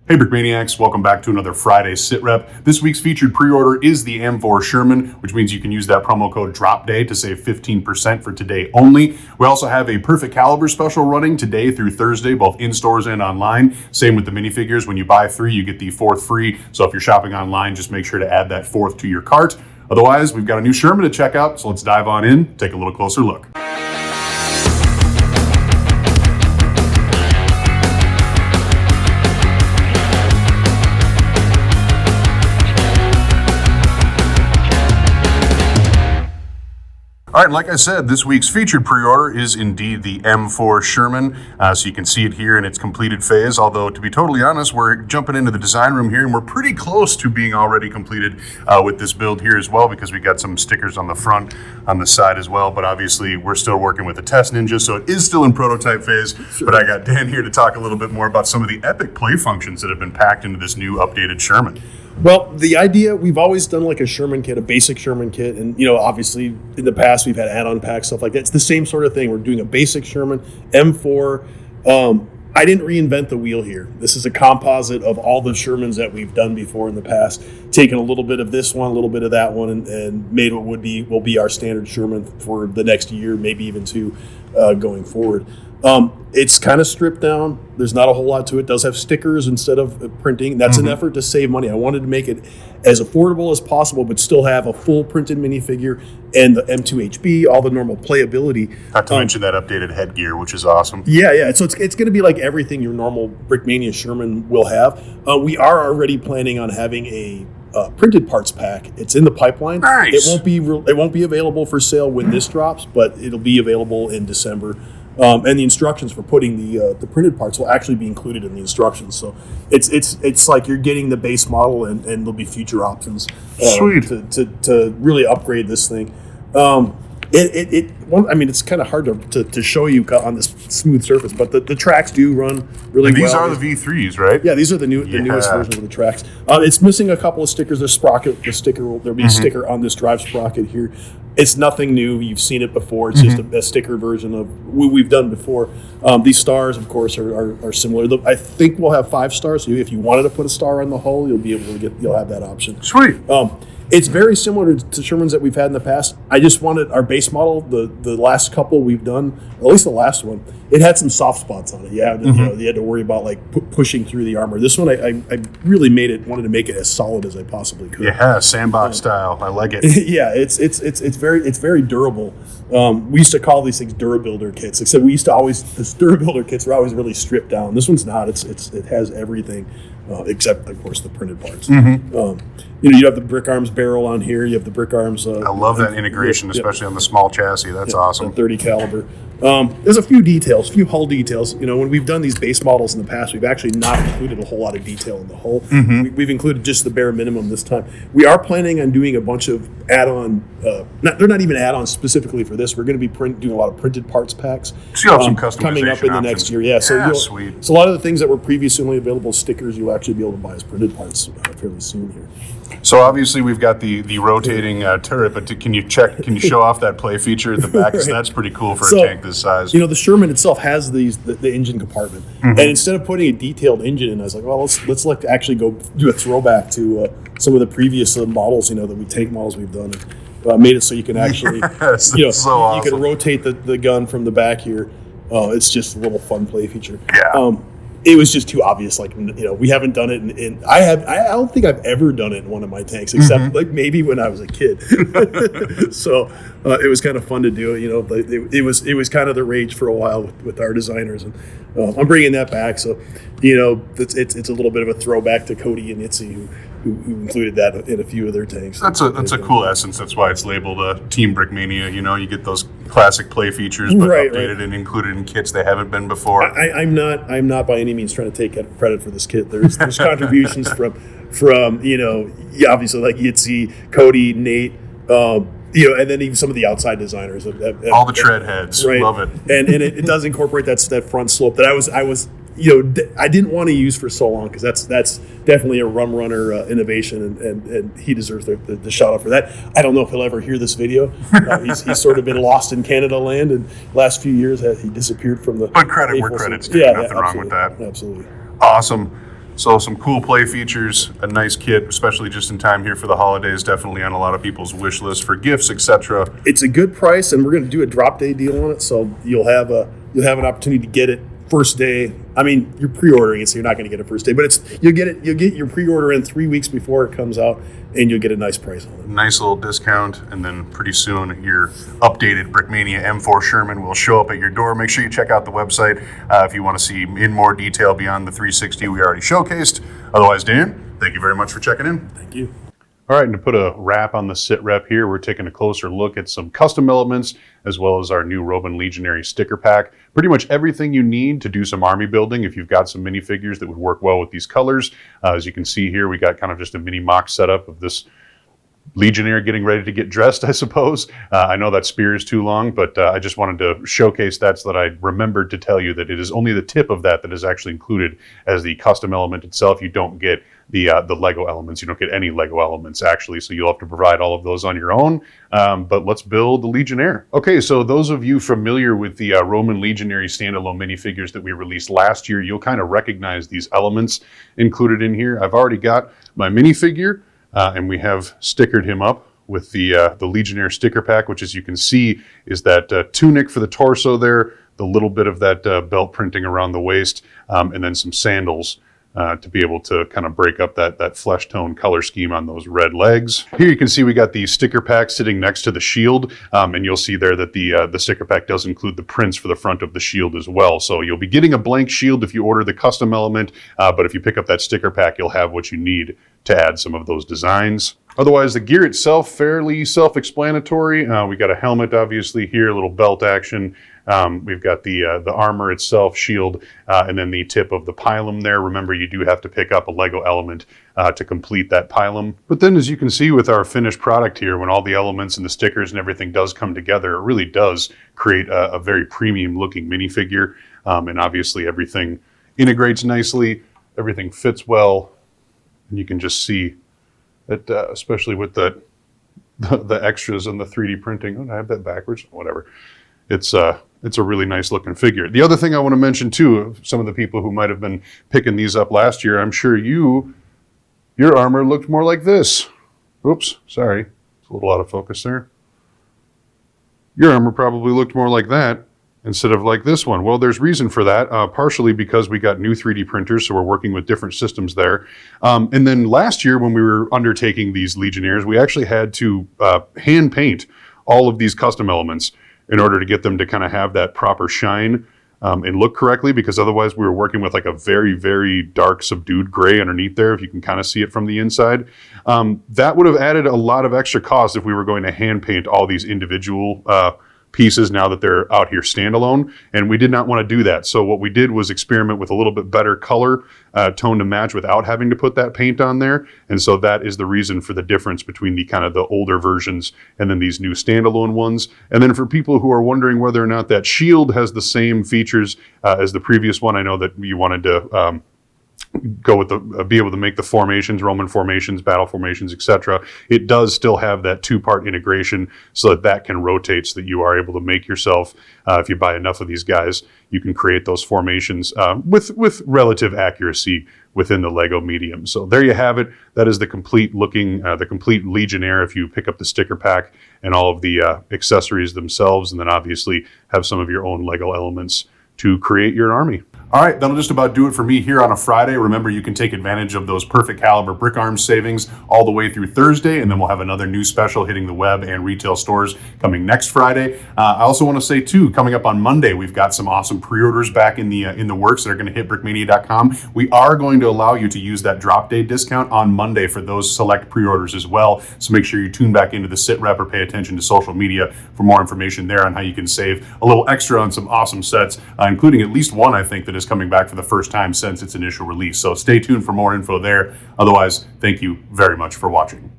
Hey Brickmaniacs, welcome back to another Friday Sit Rep. This week's featured pre-order is the M4 Sherman, which means you can use that promo code DROPDAY to save 15% for today only. We also have a Perfect Caliber special running today through Thursday, both in stores and online. Same with the minifigures. When you buy 3, you get the 4th free. So if you're shopping online, just make sure to add that 4th to your cart. Otherwise, we've got a new Sherman to check out, so let's dive on in, take a little closer look. All right, like I said, this week's featured pre-order is indeed the M4 Sherman. So you can see it here in its completed phase, although to be totally honest, we're jumping into the design room here and we're pretty close to being already completed with this build here as well, because we got some stickers on the front, on the side as well. But obviously we're still working with the Test Ninja, so it is still in prototype phase. Sure. But I got Dan here to talk a little bit more about some of the epic play functions that have been packed into this new updated Sherman. Well, the idea, we've always done like a Sherman kit, a basic Sherman kit. And, obviously in the past we've had add-on packs, stuff like that. It's the same sort of thing. We're doing a basic Sherman, M4. I didn't reinvent the wheel here. This is a composite of all the Shermans that we've done before in the past. Taken a little bit of this one, a little bit of that one, and made what will be our standard Sherman for the next year, maybe even 2 going forward. It's kind of stripped down. There's not a whole lot to it. It does have stickers instead of printing. That's an effort to save money. I wanted to make it as affordable as possible, but still have a full printed minifigure and the M2HB, all the normal playability. Not to mention that updated headgear, which is awesome. Yeah. So it's going to be like everything your normal Brickmania Sherman will have. We are already planning on having a printed parts pack. It's in the pipeline. Nice. It won't be available for sale when this drops, but it'll be available in December. And the instructions for putting the printed parts will actually be included in the instructions. So it's like you're getting the base model, and there'll be future options to really upgrade this thing. It's kind of hard to show you on this smooth surface, but the tracks do run really well. These are the V3s, right? Yeah, these are the newest versions of the tracks. It's missing a couple of stickers. There's sprocket, there'll be a sticker on this drive sprocket here. It's nothing new. You've seen it before. It's just a sticker version of what we've done before. These stars, of course, are similar. I think we'll have 5 stars. So if you wanted to put a star on the hull, you'll have that option. Sweet. It's very similar to Shermans that we've had in the past. I just wanted our base model, the last couple we've done, at least the last one, it had some soft spots on it. You had to worry about like pushing through the armor. This one, I really wanted to make it as solid as I possibly could. Yeah, sandbox style. I like it. Yeah, it's very durable. We used to call these things Durabuilder kits, except these Durabuilder kits were always really stripped down. This one's not. It has everything. Except, of course, the printed parts. You have the brick arms barrel on here. You have the brick arms. I love that integration, especially on the small chassis. That's awesome. 30 caliber. There's a few hull details. When we've done these base models in the past, we've actually not included a whole lot of detail in the hull. We've included just the bare minimum this time. We are planning on doing a bunch of add-on. They're not even add-ons specifically for this. We're going to be doing a lot of printed parts packs. So you have some customization coming up in the next year. Yeah. Sweet. So a lot of the things that were previously only available as stickers, you'll actually be able to buy as printed parts fairly soon here. So obviously we've got the rotating turret, but can you show off that play feature at the back? Because that's pretty cool for a tank this size. The Sherman itself has the engine compartment, and instead of putting a detailed engine in, I was like, well, let's actually go do a throwback to some of the previous models, the tank models we've done. Made it so you can actually, awesome. You can rotate the gun from the back here. It's just a little fun play feature. Yeah. It was just too obvious. Like, we haven't done it in I don't think I've ever done it in one of my tanks, except like maybe when I was a kid. So it was kind of fun to do it. It was kind of the rage for a while with our designers, and I'm bringing that back. So it's a little bit of a throwback to Cody and Itzy, who included that in a few of their tanks. That's a cool essence. That's why it's labeled Team Brickmania. You get those classic play featers, but updated and included in kits they haven't been before. I'm not by any means trying to take credit for this kit. There's contributions from obviously like Itzy, Cody, Nate, and then even some of the outside designers. All the tread heads, right. Love it. And it does incorporate that front slope that I was I didn't want to use for so long, because that's definitely a rum runner innovation, and he deserves the shout out for that. I don't know if he'll ever hear this video. He's sort of been lost in Canada land, and last few years he disappeared from the. But credit where credit's due. Nothing wrong with that. Absolutely. Awesome. So some cool play features, a nice kit, especially just in time here for the holidays, definitely on a lot of people's wish list for gifts, etc. It's a good price, and we're going to do a drop day deal on it, so you'll have an opportunity to get it first day. I mean, you're pre-ordering it, so you're not going to get it first day, but you'll get your pre-order in 3 weeks before it comes out, and you'll get a nice price on it. Nice little discount, and then pretty soon your updated Brickmania M4 Sherman will show up at your door. Make sure you check out the website if you want to see in more detail beyond the 360 we already showcased. Otherwise, Dan, thank you very much for checking in. Thank you. All right, and to put a wrap on the sit rep here, we're taking a closer look at some custom elements as well as our new Roman Legionary sticker pack. Pretty much everything you need to do some army building if you've got some minifigures that would work well with these colors. As you can see here, we got kind of just a mini mock setup of this Legionnaire getting ready to get dressed, I suppose. I know that spear is too long, but I just wanted to showcase that so that I remembered to tell you that it is only the tip of that is actually included as the custom element itself. You don't get the Lego elements. You don't get any Lego elements, actually, so you'll have to provide all of those on your own. But let's build the Legionnaire. Okay, so those of you familiar with the Roman Legionary standalone minifigures that we released last year, you'll kind of recognize these elements included in here. I've already got my minifigure, and we have stickered him up with the Legionnaire sticker pack, which, as you can see, is that tunic for the torso there, the little bit of that belt printing around the waist, and then some sandals to be able to kind of break up that flesh tone color scheme on those red legs. Here you can see we got the sticker pack sitting next to the shield, and you'll see there that the sticker pack does include the prints for the front of the shield as well. So you'll be getting a blank shield if you order the custom element, but if you pick up that sticker pack, you'll have what you need to add some of those designs. Otherwise, the gear itself, fairly self-explanatory. We got a helmet, obviously, here, a little belt action. We've got the armor itself, shield, and then the tip of the pilum there. Remember, you do have to pick up a Lego element to complete that pilum. But then, as you can see with our finished product here, when all the elements and the stickers and everything does come together, it really does create a very premium-looking minifigure. And obviously, everything integrates nicely. Everything fits well. And you can just see that, especially with the extras and the 3D printing. Oh, did I have that backwards? Whatever. It's a really nice looking figure. The other thing I want to mention too, some of the people who might have been picking these up last year, I'm sure your armor looked more like this. Oops, sorry. It's a little out of focus there. Your armor probably looked more like that instead of like this one. Well, there's reason for that, partially because we got new 3D printers, so we're working with different systems there. And then last year when we were undertaking these Legionnaires, we actually had to hand paint all of these custom elements in order to get them to kind of have that proper shine and look correctly, because otherwise we were working with like a very, very dark subdued gray underneath there, if you can kind of see it from the inside. That would have added a lot of extra cost if we were going to hand paint all these individual pieces now that they're out here standalone, and we did not want to do that. So what we did was experiment with a little bit better color tone to match without having to put that paint on there. And so that is the reason for the difference between the kind of the older versions and then these new standalone ones. And then for people who are wondering whether or not that shield has the same features as the previous one, I know that you wanted to go with be able to make the formations, Roman formations, battle formations, etc. It does still have that two-part integration so that can rotate, so that you are able to make yourself, if you buy enough of these guys, you can create those formations with relative accuracy within the Lego medium. So there you have it. That is the complete Legionnaire if you pick up the sticker pack and all of the accessories themselves, and then obviously have some of your own Lego elements to create your army. All right, that'll just about do it for me here on a Friday. Remember, you can take advantage of those perfect caliber brick arms savings all the way through Thursday, and then we'll have another new special hitting the web and retail stores coming next Friday. I also want to say too, coming up on Monday, we've got some awesome pre-orders back in the works that are going to hit brickmania.com. We are going to allow you to use that drop day discount on Monday for those select pre-orders as well. So make sure you tune back into the sit rep or pay attention to social media for more information there on how you can save a little extra on some awesome sets, including at least one, I think, that is coming back for the first time since its initial release. So stay tuned for more info there. Otherwise, thank you very much for watching.